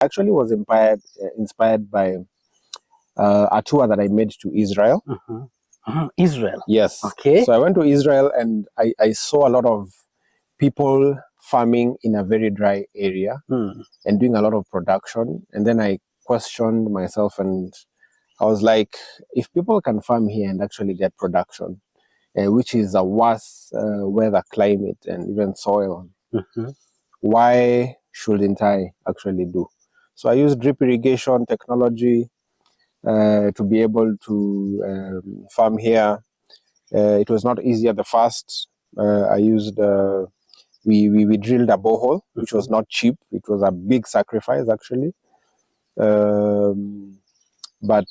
Actually was inspired by a tour that I made to Israel. Israel. Yes. Okay. So I went to Israel and I saw a lot of people farming in a very dry area and doing a lot of production. And then I questioned myself and I was like, if people can farm here and actually get production, which is a worse weather, climate, and even soil, why shouldn't I actually do? So I used drip irrigation technology to be able to farm here. It was not easy at the first. I used we drilled a borehole, which was not cheap. It was a big sacrifice actually, but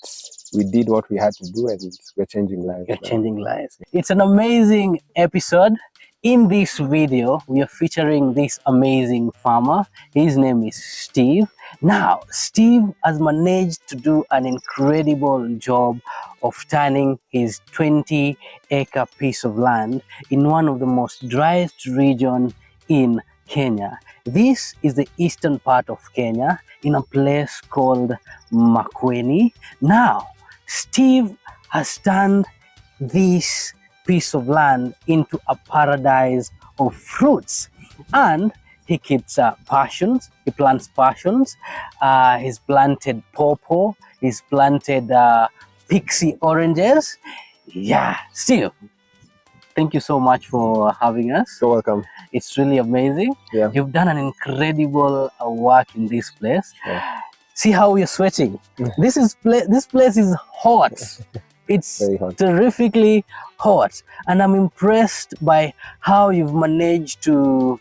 we did what we had to do, and we're changing lives. You're changing lives. It's an amazing episode. In this video, we are featuring this amazing farmer. His name is Steve. Now, Steve has managed to do an incredible job of turning his 20-acre piece of land in one of the most driest regions in Kenya. This is the eastern part of Kenya in a place called Makueni. Now, Steve has turned this piece of land into a paradise of fruits, and he keeps passions. He plants passions. He's planted pawpaw. He's planted pixie oranges. Yeah, Steve, thank you so much for having us. You're welcome. It's really amazing. Yeah. You've done an incredible work in this place. Yeah. See how we're sweating. This place is hot. It's Hot. terrifically hot, and I'm impressed by how you've managed to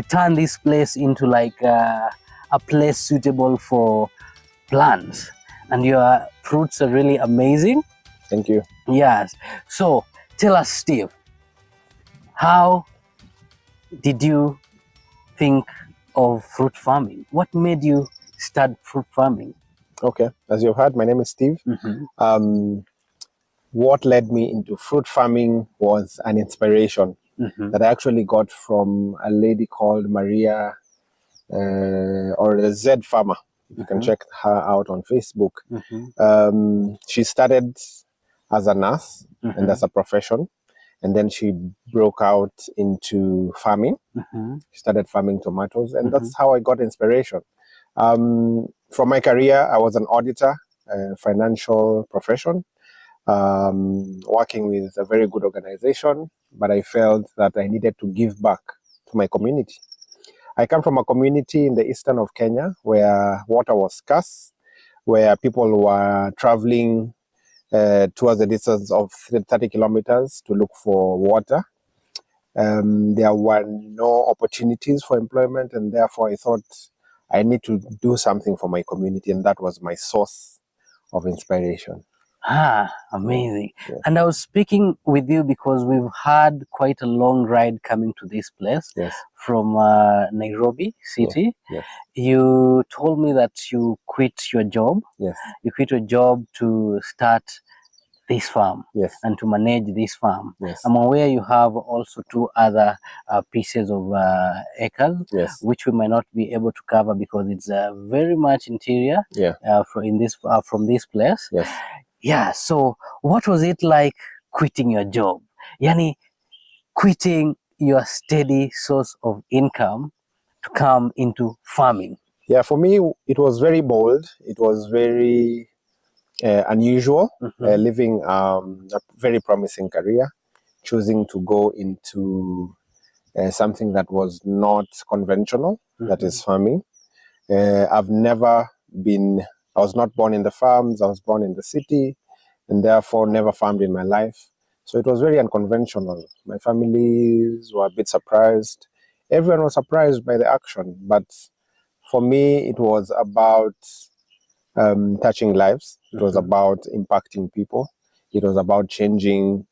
turn this place into like a place suitable for plants, and your fruits are really amazing. Thank you. Yes. So tell us, Steve, how did you think of fruit farming? What made you start fruit farming? Okay, as you've heard, my name is Steve. What led me into fruit farming was an inspiration that I actually got from a lady called Maria, or the Z Farmer. You can check her out on Facebook. She started as a nurse and as a profession, and then she broke out into farming. She started farming tomatoes, and that's how I got inspiration. From my career, I was an auditor, financial profession, working with a very good organization, but I felt that I needed to give back to my community. I come from a community in the eastern of Kenya where water was scarce, where people were traveling towards the distance of 30 kilometers to look for water. There were no opportunities for employment, and therefore I thought I need to do something for my community, and that was my source of inspiration. Amazing. Yeah. And I was speaking with you because we've had quite a long ride coming to this place. Yes. From Nairobi city. Yes. You told me that you quit your job. Yes. You quit your job to start this farm. Yes. And to manage this farm. Yes. I'm aware you have also 2 other pieces of acres, Yes. which we might not be able to cover because it's very much interior. Yeah. From this place. Yes. Yeah, so what was it like quitting your job? Yani, quitting your steady source of income to come into farming? Yeah, for me, it was very bold. It was very unusual, living a very promising career, choosing to go into something that was not conventional, that is farming. I was not born in the farms, I was born in the city, and therefore never farmed in my life. So it was very unconventional. My families were a bit surprised. Everyone was surprised by the action, but for me, it was about touching lives. It was about impacting people. It was about changing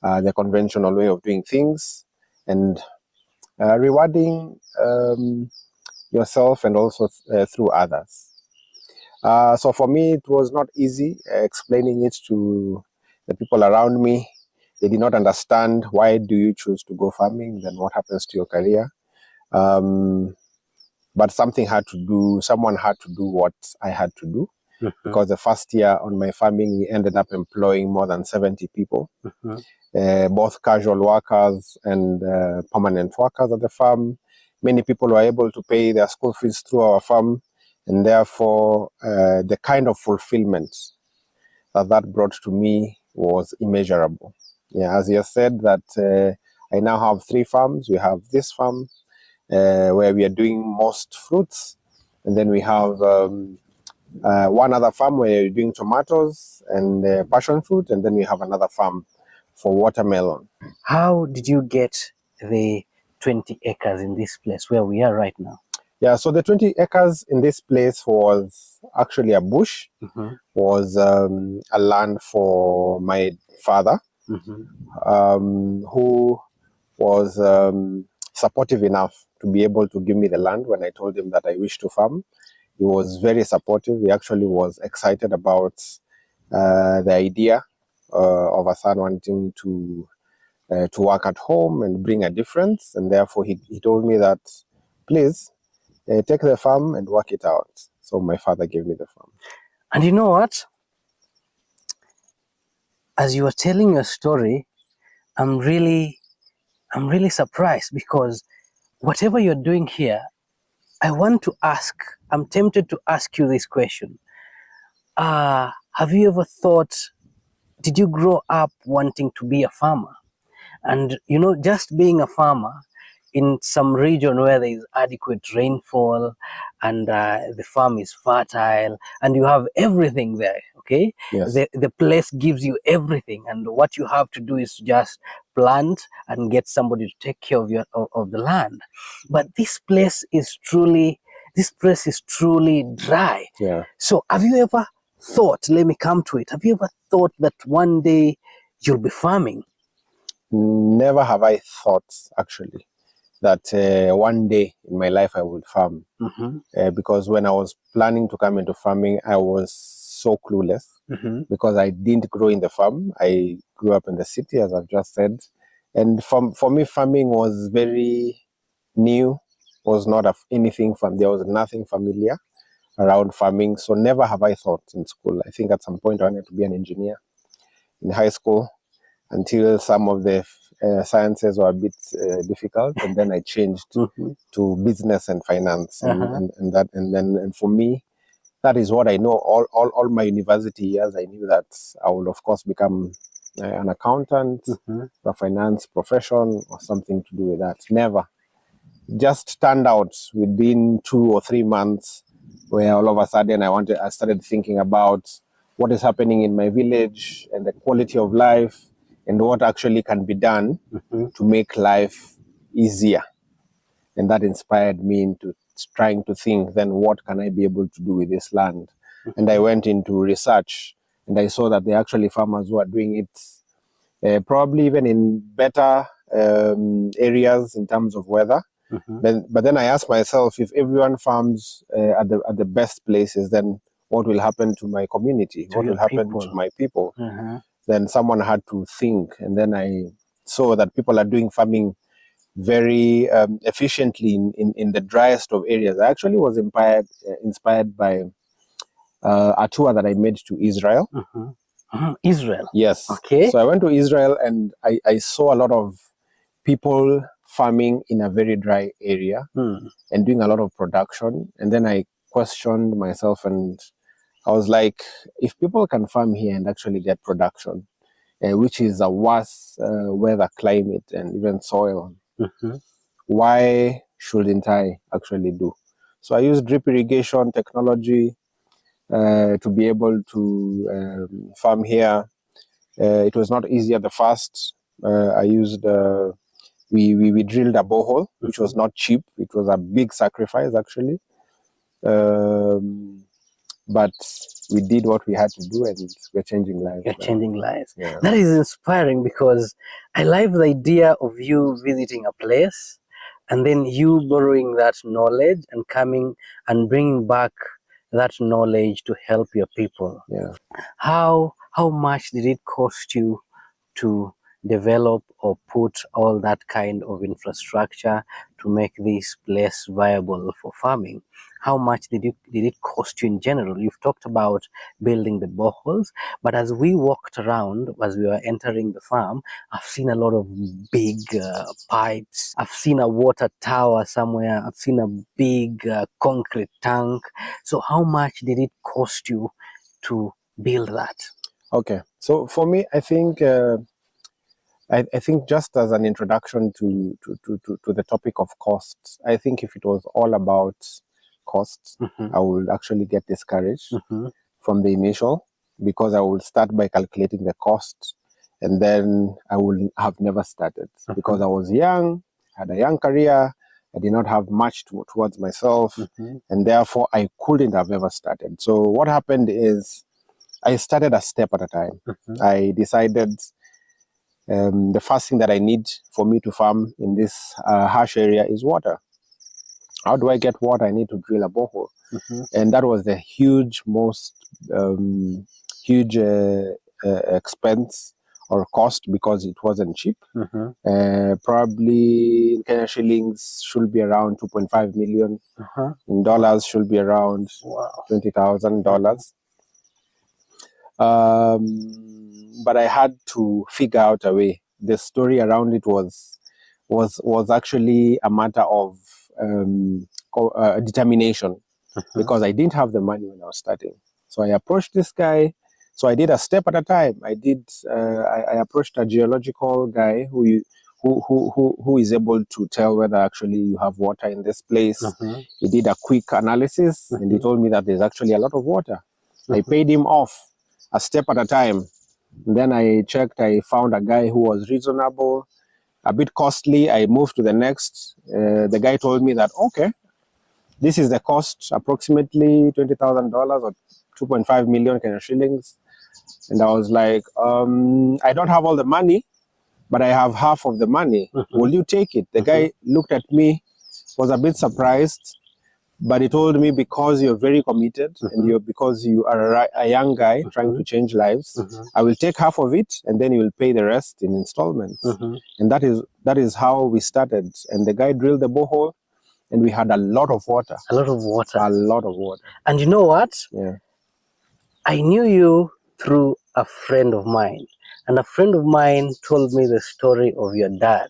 the conventional way of doing things and rewarding yourself and also through others. So for me, it was not easy explaining it to the people around me. They did not understand, why do you choose to go farming? Then what happens to your career? but someone had to do what I had to do. Because the first year on my farming, we ended up employing more than 70 people, both casual workers and permanent workers at the farm. Many people were able to pay their school fees through our farm, and therefore the kind of fulfillment that brought to me was immeasurable. Yeah, as you said, that I now have 3 farms. We have this farm where we are doing most fruits, and then we have one other farm where we're doing tomatoes and passion fruit, and then we have another farm for watermelon. How did you get the 20 acres in this place where we are right now? Yeah, so the 20 acres in this place was actually a bush, was a land for my father, who was supportive enough to be able to give me the land when I told him that I wish to farm. He was very supportive. He actually was excited about the idea of a son wanting to work at home and bring a difference. And therefore, he told me that, please, take the farm and work it out. So my father gave me the farm. And you know what? As you were telling your story, I'm really surprised, because whatever you're doing here, I'm tempted to ask you this question. Have you ever thought, did you grow up wanting to be a farmer? And you know, just being a farmer in some region where there is adequate rainfall and the farm is fertile and you have everything there, okay? Yes. The place gives you everything, and what you have to do is just plant and get somebody to take care of the land. But this place is truly dry. Yeah. So have you ever thought, let me come to it, have you ever thought that one day you'll be farming? Never have I thought, actually, that one day in my life I would farm. Because when I was planning to come into farming, I was so clueless, because I didn't grow in the farm. I grew up in the city, as I've just said. And for me, farming was very new, was not anything from, there was nothing familiar around farming. So never have I thought in school. I think at some point I wanted to be an engineer in high school, until some of the sciences were a bit difficult, and then I changed to business and finance, and for me, that is what I know. All my university years, I knew that I will of course become an accountant, a finance profession, or something to do with that. Never. Just turned out within 2 or 3 months, where all of a sudden I started thinking about what is happening in my village and the quality of life, and what actually can be done to make life easier. And that inspired me into trying to think, then what can I be able to do with this land? And I went into research, and I saw that there are actually farmers who are doing it probably even in better areas in terms of weather. But then I asked myself, if everyone farms at the best places, then what will happen to my community? What will happen to my people? Then someone had to think, and then I saw that people are doing farming very efficiently in the driest of areas. I actually was inspired by a tour that I made to Israel. Israel? Yes. Okay. So I went to Israel, and I saw a lot of people farming in a very dry area and doing a lot of production. And then I questioned myself, and I was like, if people can farm here and actually get production, which is a worse weather, climate, and even soil, why shouldn't I actually do? So I used drip irrigation technology to be able to farm here. It was not easy at the first. I used we drilled a borehole, which was not cheap. It was a big sacrifice, actually. But we did what we had to do, and we're changing lives. You're changing lives. Yeah. That is inspiring, because I like the idea of you visiting a place and then you borrowing that knowledge and coming and bringing back that knowledge to help your people. Yeah. How much did it cost you to develop or put all that kind of infrastructure to make this place viable for farming? How much did it cost you in general? You've talked about building the boreholes, but as we walked around, as we were entering the farm, I've seen a lot of big pipes. I've seen a water tower somewhere. I've seen a big concrete tank. So how much did it cost you to build that? Okay, so for me, I think just as an introduction to the topic of costs, I think if it was all about costs, I would actually get discouraged from the initial, because I will start by calculating the cost, and then I will have never started because I was young, had a young career, I did not have much towards myself, and therefore I couldn't have ever started. So what happened is I started a step at a time. I decided the first thing that I need for me to farm in this harsh area is water. How do I get water? I need to drill a borehole. And that was the most huge expense or cost, because it wasn't cheap. Probably in Kenya shillings should be around 2.5 million. In dollars should be around $20,000. But I had to figure out a way. The story around it was actually a matter of determination, because I didn't have the money when I was starting. So I approached this guy. So I did a step at a time. I approached a geological guy who is able to tell whether actually you have water in this place. He did a quick analysis and he told me that there's actually a lot of water. I paid him off a step at a time. And then I checked, I found a guy who was reasonable, a bit costly. I moved to the next. The guy told me that, okay, this is the cost, approximately $20,000 or 2.5 million Kenya shillings. And I was like, I don't have all the money, but I have half of the money. Will you take it? The guy looked at me, was a bit surprised, but he told me, because you're very committed and because you are a young guy trying to change lives, I will take half of it and then you will pay the rest in installments. And that is how we started. And the guy drilled the borehole and we had a lot of water. A lot of water. A lot of water. And you know what? Yeah. I knew you through a friend of mine. And a friend of mine told me the story of your dad,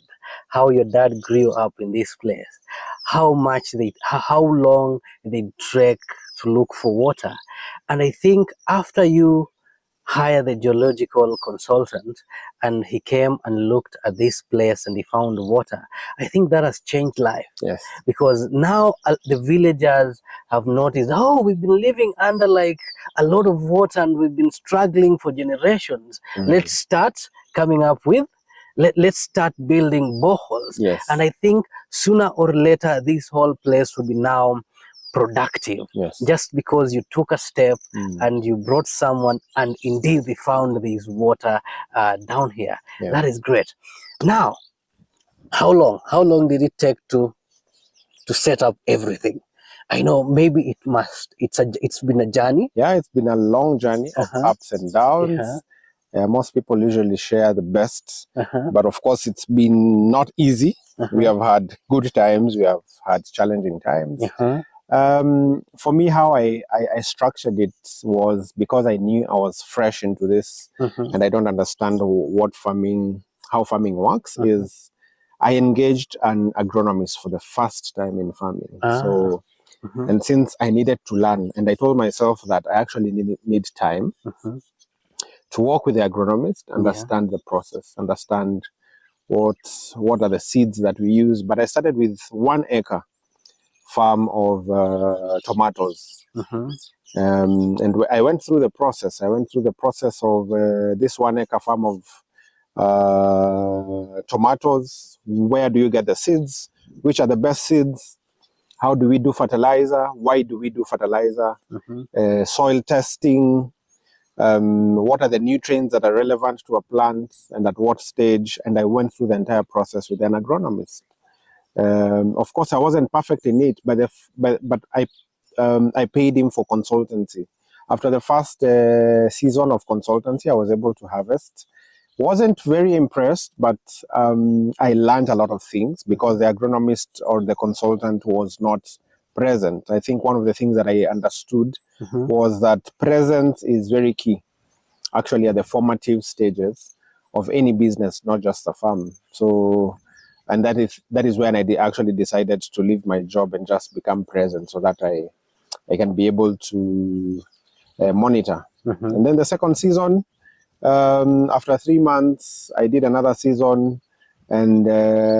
how your dad grew up in this place, how long they trek to look for water. And I think after you hire the geological consultant and he came and looked at this place and he found water, I think that has changed life. Yes. Because now the villagers have noticed, oh, we've been living under like a lot of water and we've been struggling for generations. Let's start coming up with, let's start building boreholes. Yes. And I think sooner or later this whole place will be now productive. Yes. Just because you took a step and you brought someone and indeed they found this water down here. Yeah. That is great. Now, how long did it take to set up everything? I know maybe it's been a journey. Yeah, it's been a long journey of ups and downs. Most people usually share the best, but of course it's been not easy. We have had good times, we have had challenging times. For me, how I structured it was because I knew I was fresh into this and I don't understand how farming works, is I engaged an agronomist for the first time in farming. So, and since I needed to learn, and I told myself that I actually need time to work with the agronomist, understand the process, understand what are the seeds that we use. But I started with 1 acre farm of tomatoes. And I went through the process. I went through the process of this 1 acre farm of tomatoes. Where do you get the seeds? Which are the best seeds? How do we do fertilizer? Why do we do fertilizer? Soil testing. What are the nutrients that are relevant to a plant and at what stage? And I went through the entire process with an agronomist. Of course, I wasn't perfect in it, but I paid him for consultancy. After the first season of consultancy, I was able to harvest Wasn't very impressed, but I learned a lot of things because the agronomist or the consultant was not present. I think one of the things that I understood was that presence is very key, actually, at the formative stages of any business, not just a farm. So, and that is when I actually decided to leave my job and just become present, so that I can be able to monitor. And then the second season, after 3 months, I did another season. And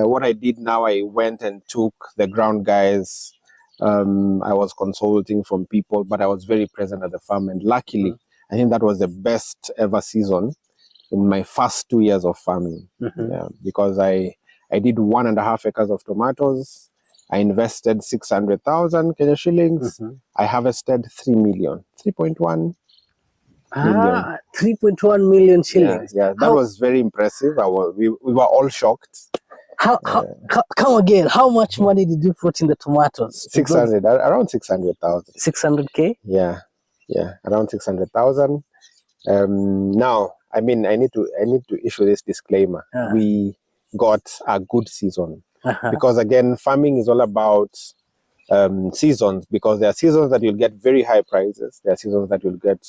what I did now, I went and took the ground guys. I was consulting from people, but I was very present at the farm. And luckily, I think that was the best ever season in my first 2 years of farming. Yeah, because I did 1.5 acres of tomatoes. I invested 600,000 Kenya shillings. I harvested 3 million, 3.1 million. 3.1 million shillings. Yeah, that was very impressive. We were all shocked. Come again, how much money did you put in the tomatoes? 600, around 600,000. 600K? Yeah, around 600,000. Now, I mean, I need to issue this disclaimer. We got a good season because, again, farming is all about seasons, because there are seasons that you'll get very high prices. There are seasons that you'll get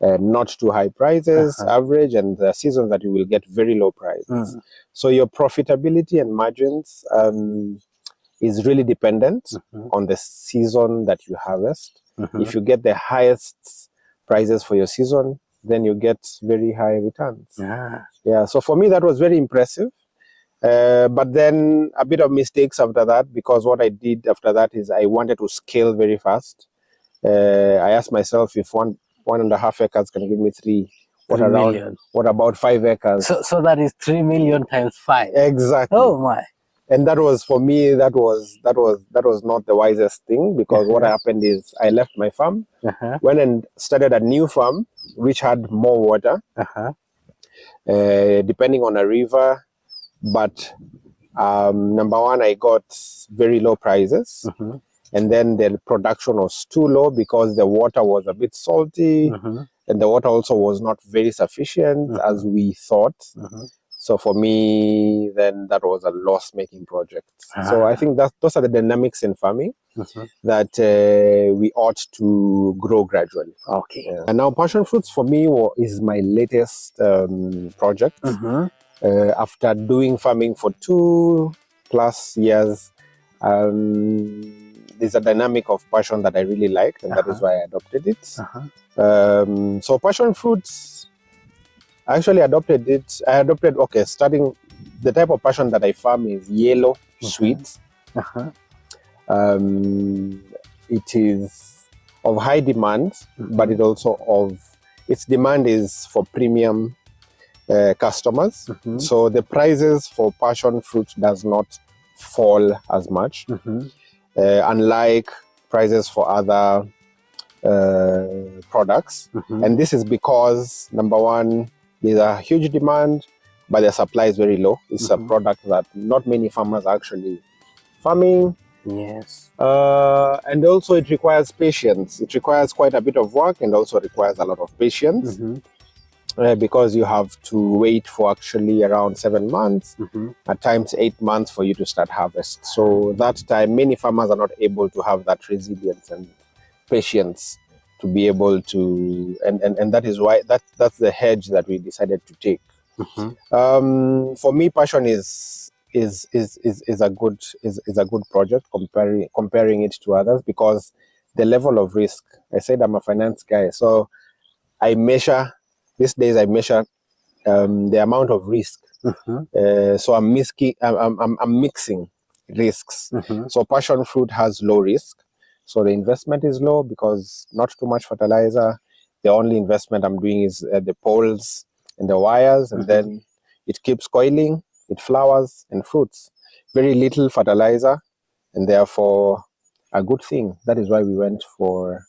not too high prices, average, and there are seasons that you will get very low prices. So your profitability and margins is really dependent on the season that you harvest. If you get the highest prices for your season, then you get very high returns. Yeah, so for me that was very impressive. But then a bit of mistakes after that, because what I did after that is I wanted to scale very fast. I asked myself, if 1.5 acres can give me 3, what about 5 acres? So that is 3 million times 5. Exactly. Oh my. And that was, for me, that was not the wisest thing, because what happened is I left my farm, went and started a new farm which had more water, depending on a river. But number one, I got very low prices, and then the production was too low because the water was a bit salty, and the water also was not very sufficient as we thought. So for me, then that was a loss-making project. So I think that those are the dynamics in farming that we ought to grow gradually. Okay. Yeah. And now passion fruits for me is my latest project. After doing farming for 2+ years, there's a dynamic of passion that I really liked, and that is why I adopted it. So passion fruits, I actually adopted it. Starting, the type of passion that I farm is yellow sweet. It is of high demand, but its demand is for premium customers. So the prices for passion fruit does not fall as much, unlike prices for other products. And this is because, number one, there's a huge demand, but the supply is very low. It's a product that not many farmers are actually farming. Yes. And also it requires patience. It requires quite a bit of work, and also requires a lot of patience, because you have to wait for actually around 7 months, at times 8 months, for you to start harvest. So that time, many farmers are not able to have that resilience and patience to be able to, and that is why that's the hedge that we decided to take. For me, passion is a good project, comparing it to others, because the level of risk. I said I'm a finance guy, so I measure these days. I measure the amount of risk. So I'm mixing risks. So passion fruit has low risk. So the investment is low because not too much fertilizer. The only investment I'm doing is the poles and the wires, and then it keeps coiling, it flowers and fruits. Very little fertilizer, and therefore a good thing. That is why we went for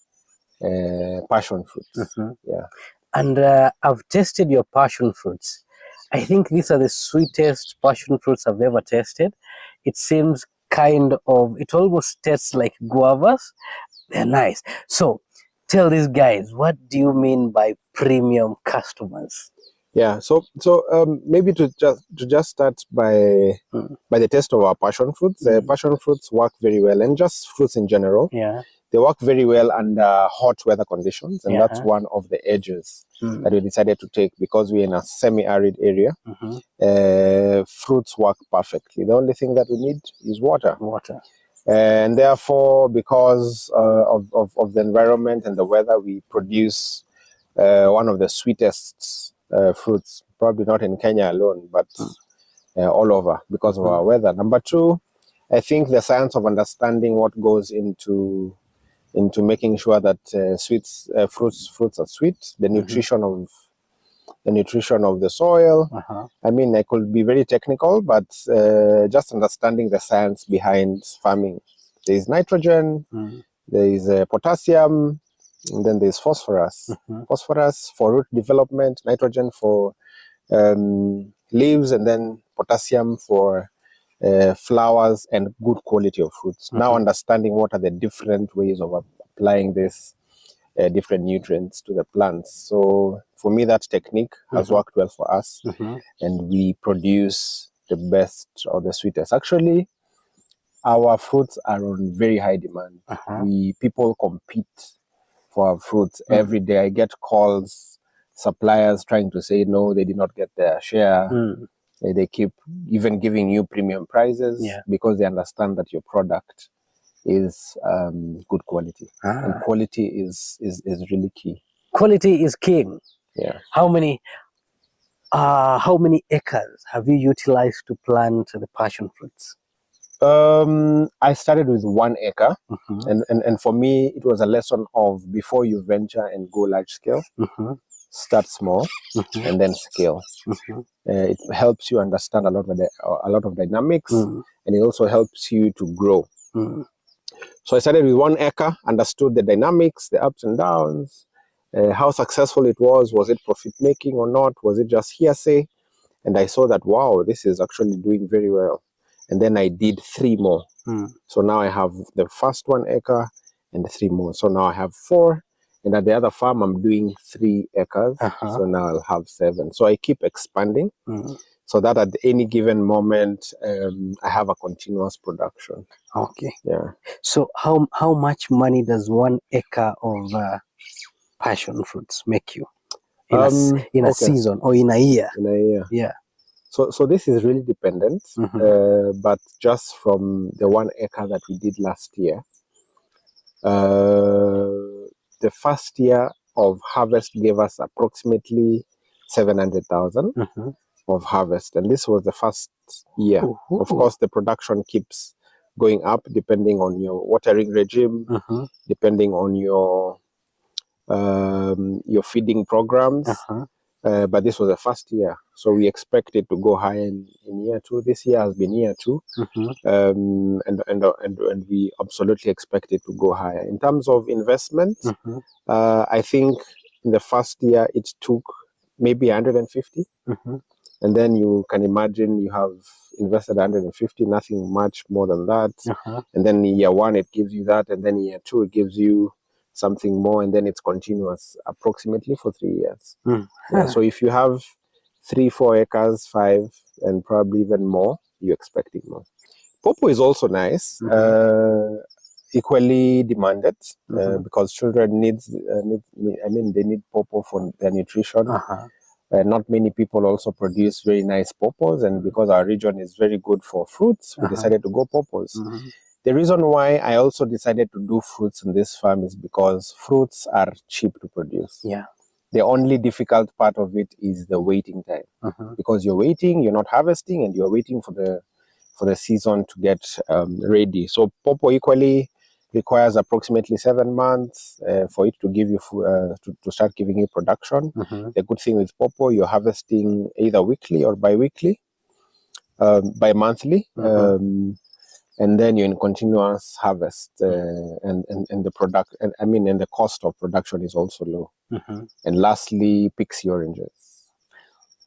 passion fruits. Yeah. And I've tasted your passion fruits. I think these are the sweetest passion fruits I've ever tasted. It seems it almost tastes like guavas. They're nice. So tell these guys, what do you mean by premium customers? Yeah. Maybe to just start by the taste of our passion fruits. Passion fruits work very well, and just fruits in general. Yeah. They work very well under hot weather conditions, and that's Yeah. one of the edges that we decided to take because we're in a semi-arid area. Fruits work perfectly. The only thing that we need is water. Water. And therefore, because of the environment and the weather, we produce one of the sweetest fruits, probably not in Kenya alone, but all over because of our weather. Number two, I think the science of understanding what goes into making sure that fruits are sweet, the nutrition of the soil. I mean, I could be very technical, but just understanding the science behind farming. There is nitrogen, there is potassium, and then there's phosphorus. Phosphorus for root development, nitrogen for leaves, and then potassium for flowers and good quality of fruits. Now understanding what are the different ways of applying this different nutrients to the plants. So for me, that technique has worked well for us, and we produce the best or the sweetest. Actually, our fruits are on very high demand. People compete for our fruits every day. I get calls, suppliers trying to say no, they did not get their share. They keep even giving you premium prices because they understand that your product is good quality, and quality is really key. Quality is king. Yeah. How many acres have you utilized to plant the passion fruits? I started with 1 acre, and for me it was a lesson of before you venture and go large scale, start small and then scale. It helps you understand a lot of dynamics, and it also helps you to grow. So I started with 1 acre, understood the dynamics, the ups and downs, how successful it was it profit making or not, was it just hearsay? And I saw that, wow, this is actually doing very well. And then I did 3 more. So now I have the first 1 acre and 3 more. So now I have 4. And at the other farm, I'm doing 3 acres. So now I'll have 7. So I keep expanding so that at any given moment, I have a continuous production. Okay. Yeah. So how much money does 1 acre of passion fruits make you in a season or in a year? In a year. Yeah. So this is really dependent, but just from the 1 acre that we did last year, the first year of harvest gave us approximately 700,000 of harvest, and this was the first year. Of course, the production keeps going up depending on your watering regime, depending on your feeding programs. But this was the first year, so we expect it to go high in year 2. This year has been year 2, and we absolutely expect it to go higher. In terms of investment, I think in the first year it took maybe 150, and then you can imagine you have invested 150, nothing much more than that, and then in year 1 it gives you that, and then year 2 it gives you something more, and then it's continuous approximately for 3 years. Yeah, so if you have 3-4 acres, 5, and probably even more, you're expecting more. Popo is also nice, equally demanded, because children they need popo for their nutrition. Not many people also produce very nice popos, and because our region is very good for fruits, we decided to go popos. The reason why I also decided to do fruits in this farm is because fruits are cheap to produce. Yeah. The only difficult part of it is the waiting time, because you're waiting, you're not harvesting, and you're waiting for the season to get ready. So popo equally requires approximately 7 months for it to give you to start giving you production. The good thing with popo, you're harvesting either weekly or bi-weekly, bi-monthly. And then you're in continuous harvest, and the product, and the cost of production is also low. And lastly, pixie oranges.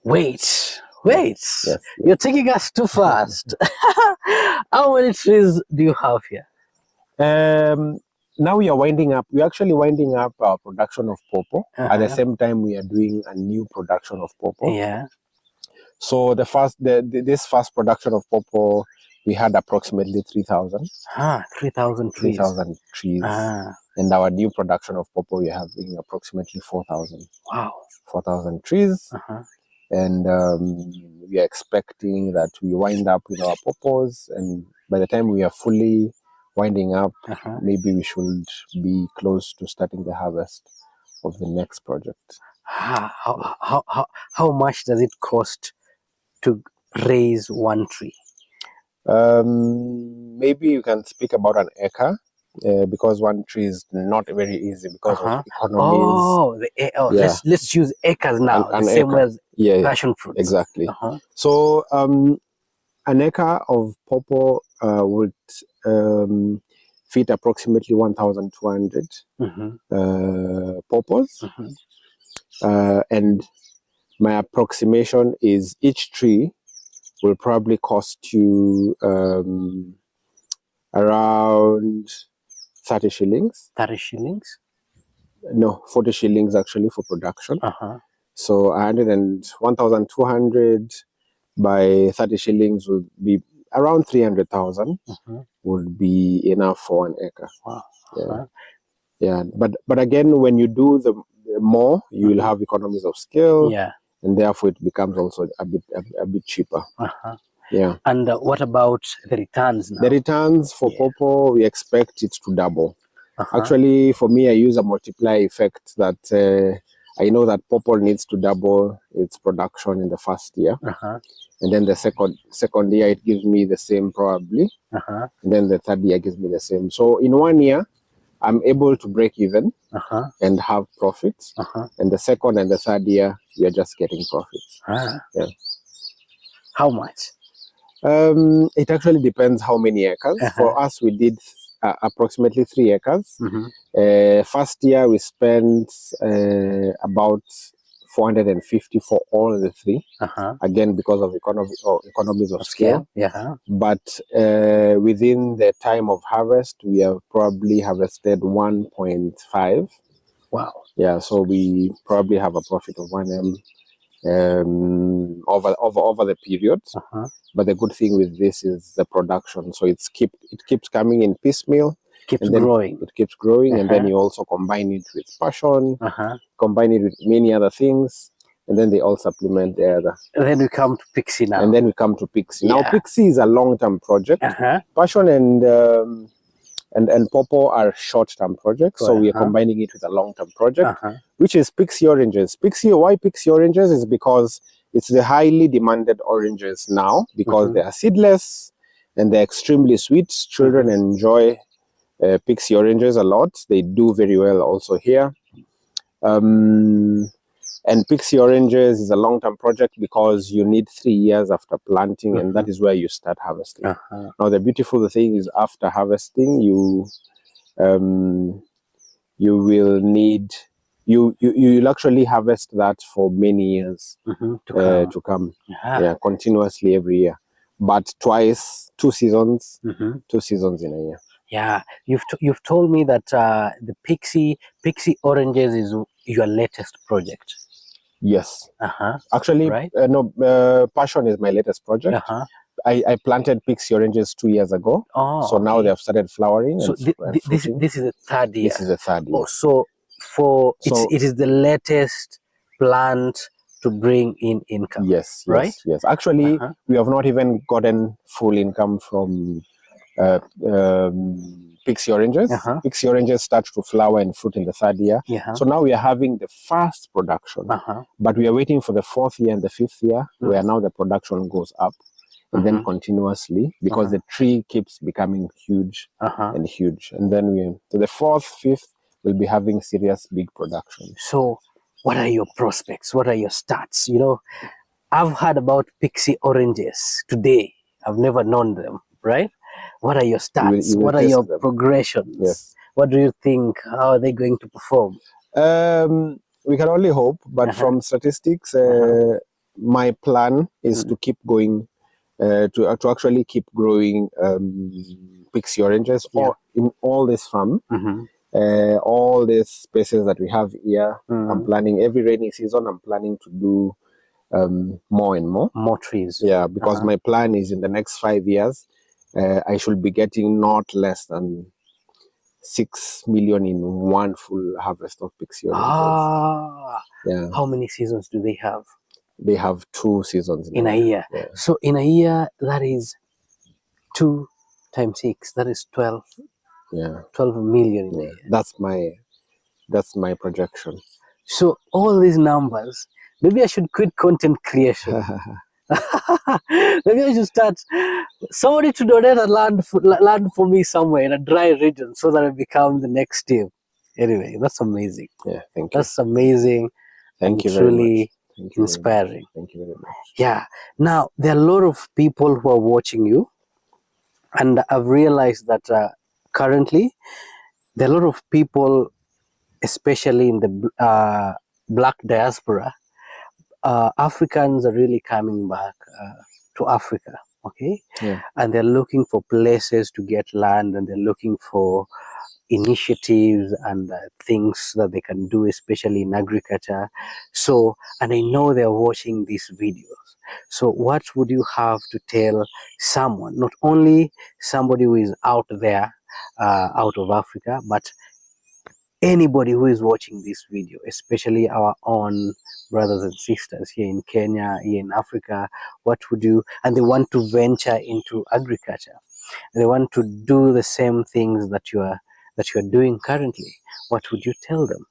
Wait. Yes. You're taking us too fast. How many trees do you have here? now we are winding up. We're actually winding up our production of pawpaw. At the same time, we are doing a new production of pawpaw. Yeah. So this first production of pawpaw, we had approximately 3,000. 3,000 trees. 3,000 trees. And our new production of pawpaw, we're having approximately 4,000. Wow. 4,000 trees. And we are expecting that we wind up with our pawpaws, and by the time we are fully winding up, maybe we should be close to starting the harvest of the next project. How much does it cost to raise one tree? Maybe you can speak about an acre, because one tree is not very easy because of economies. Let's use acres now, the same acre. as passion fruits. Exactly. So an acre of pawpaw would fit approximately 1,200 pawpaws. And my approximation is each tree will probably cost you around 30 shillings. 30 shillings? No, 40 shillings actually for production. So 1,200 by 30 shillings would be around 300,000. Would be enough for an acre. Wow. Yeah. But again, when you do the more, you will have economies of scale. Yeah. And therefore it becomes also a bit cheaper. Yeah. And what about the returns now? The returns for pawpaw, we expect it to double. Actually, for me, I use a multiplier effect that I know that pawpaw needs to double its production in the first year. And then the second year, it gives me the same probably. And then the third year gives me the same. So in 1 year, I'm able to break even and have profits. And the second and the third year, we are just getting profits. Yeah. How much? It actually depends how many acres. For us, we did approximately 3 acres. First year, we spent about 450 for all the 3. Again, because of economies of scale. But within the time of harvest, we have probably harvested 1.5. Wow. Yeah, so we probably have a profit of 1M over the period. But the good thing with this is the production. So it keeps coming in piecemeal. Keeps growing. It keeps growing, and then you also combine it with passion, combine it with many other things, and then they all supplement the other. And then we come to pixie now. And then we come to pixie. Now pixie is a long-term project. Passion and pawpaw are short-term projects, so we are combining it with a long-term project, which is pixie oranges. Why pixie oranges is because it's the highly demanded oranges now, because they are seedless and they're extremely sweet. Children enjoy pixie oranges a lot. They do very well also here. And pixie oranges is a long-term project because you need 3 years after planting, and that is where you start harvesting. Now, the beautiful thing is after harvesting, you'll actually harvest that for many years to come. Yeah, continuously every year, but twice, 2 seasons, 2 seasons in a year. Yeah, you've told me that the pixie oranges is your latest project. Yes. Actually, right? No, passion is my latest project. I planted pixie oranges 2 years ago. So now they have started flowering. So this is the third year. This is the third year. So it is the latest plant to bring in income. Yes, right? Yes. Actually, we have not even gotten full income from pixie oranges. Pixie oranges start to flower and fruit in the third year. So now we are having the first production, but we are waiting for the 4th year and the 5th year, where now the production goes up. And then continuously, because the tree keeps becoming huge and huge. And then so the 4th, 5th, we'll be having serious big production. So what are your prospects? What are your stats? I've heard about pixie oranges today. I've never known them, right? What are your stats? You will what are your them. progressions? Yes. What do you think? How are they going to perform? We can only hope, but from statistics, my plan is to keep going, to actually keep growing pixie oranges, or in all this farm. Mm-hmm. All these spaces that we have here, I'm planning every rainy season. I'm planning to do more and more trees. Yeah, because my plan is in the next 5 years, I should be getting not less than 6 million in one full harvest of pixie oranges. Yeah, How many seasons do they have? they have 2 seasons In a year. Yeah. So in a year, that is 2 times 6. That is 12 Yeah, 12 million in a yeah. year. That's my projection. So all these numbers, maybe I should quit content creation. Maybe I should start. Somebody to donate a land for me somewhere in a dry region so that I become the next Steve. Anyway, that's amazing. Yeah, thank you. That's amazing and Thank you very much. truly Thank you inspiring. very much. Thank you very much. Yeah. Now, there are a lot of people who are watching you, and I've realized that currently there are a lot of people, especially in the black diaspora. Africans are really coming back to Africa, okay? Yeah. And they're looking for places to get land, and they're looking for initiatives and things that they can do, especially in agriculture. So, and I know they're watching these videos. So what would you have to tell someone, not only somebody who is out there, out of Africa, but anybody who is watching this video, especially our own brothers and sisters here in Kenya, here in Africa, what would you, and they want to venture into agriculture, they want to do the same things that you are doing currently, what would you tell them?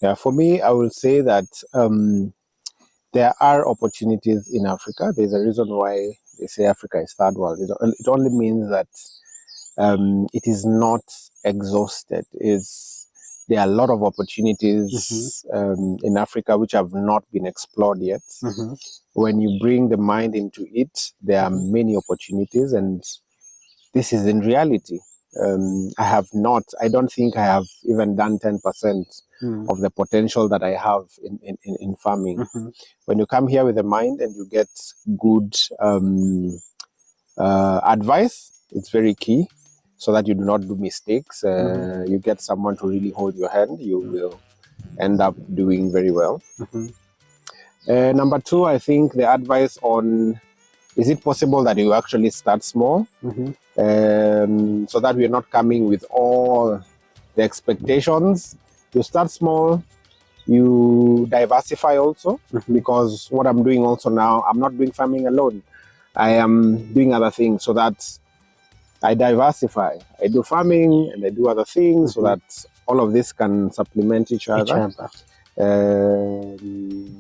Yeah, for me, I will say that there are opportunities in Africa. There's a reason why they say Africa is third world. It only means that it is not exhausted. There are a lot of opportunities in Africa which have not been explored yet. When you bring the mind into it, there are many opportunities, and this is in reality. I don't think I have even done 10% of the potential that I have in farming. When you come here with a mind and you get good advice, it's very key, so that you do not do mistakes. You get someone to really hold your hand, you will end up doing very well. Number 2, I think the advice on, is it possible that you actually start small? So that we're not coming with all the expectations. You start small, you diversify also, because what I'm doing also now, I'm not doing farming alone. I am doing other things, so that I diversify. I do farming and I do other things, so that all of this can supplement each other.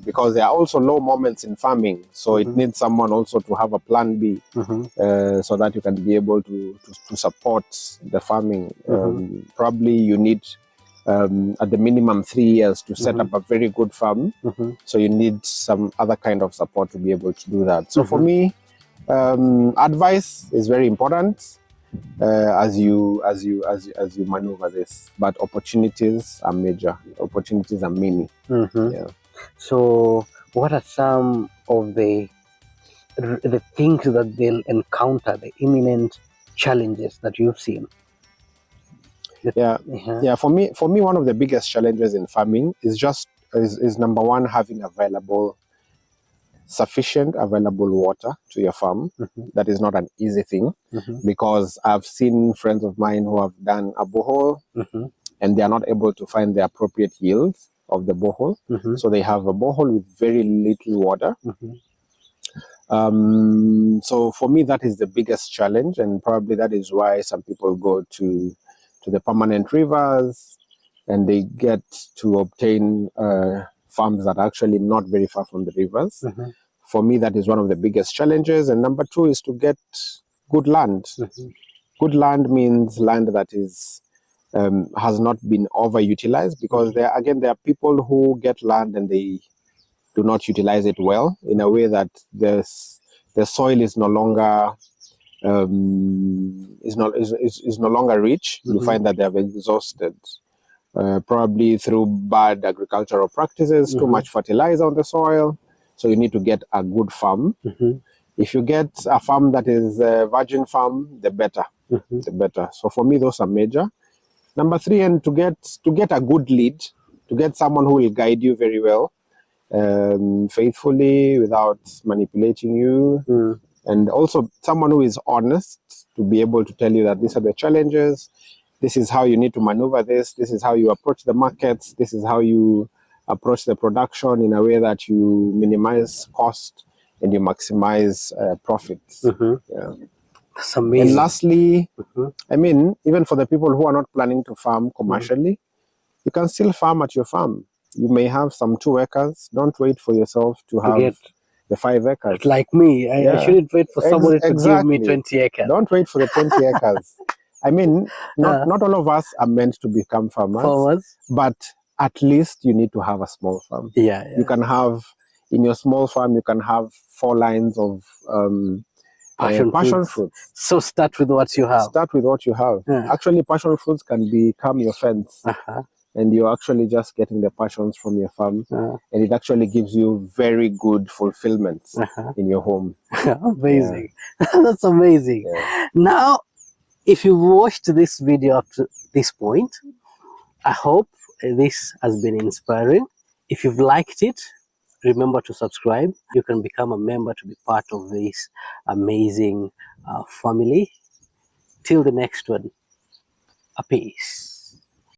Because there are also low moments in farming, so it needs someone also to have a plan B, so that you can be able to support the farming. Probably you need at the minimum 3 years to set up a very good farm, so you need some other kind of support to be able to do that. So for me, advice is very important as you maneuver this, but opportunities are major. Opportunities are many. Yeah. So what are some of the things that they'll encounter, the imminent challenges that you've seen? Yeah. For me, one of the biggest challenges in farming is number 1, having sufficient available water to your farm. That is not an easy thing, because I've seen friends of mine who have done a borehole and they are not able to find the appropriate yield of the borehole. So they have a borehole with very little water. So for me, that is the biggest challenge, and probably that is why some people go to the permanent rivers, and they get to obtain farms that are actually not very far from the rivers. For me, that is one of the biggest challenges. And number 2 is to get good land. Good land means land that is has not been overutilized, because there are people who get land and they do not utilize it well, in a way that the soil is no longer is no longer rich. You find that they have exhausted, probably through bad agricultural practices, too much fertilizer on the soil. So you need to get a good farm. If you get a farm that is a virgin farm, the better. the better. So for me, those are major. Number three, and to get a good lead, to get someone who will guide you very well, faithfully, without manipulating you, and also someone who is honest, to be able to tell you that these are the challenges, this is how you need to maneuver this is how you approach the markets, this is how you approach the production in a way that you minimize cost and you maximize profits. Yeah. That's amazing. And lastly, I mean, even for the people who are not planning to farm commercially, you can still farm at your farm. You may have some 2 acres. Don't wait for yourself to have get the 5 acres. like me. I shouldn't wait for somebody to give me 20 acres. Don't wait for the 20 acres. I mean, not all of us are meant to become farmers, but at least you need to have a small farm. Yeah. You can have, in your small farm, you can have 4 lines of passion fruits. So start with what you have. Start with what you have. Actually, passion fruits can become your fence. And you're actually just getting the passions from your farm, and it actually gives you very good fulfillment in your home. Amazing. That's amazing. Now, if you've watched this video up to this point, I hope this has been inspiring. If you've liked it, remember to subscribe. You can become a member to be part of this amazing family. Till the next one, a peace.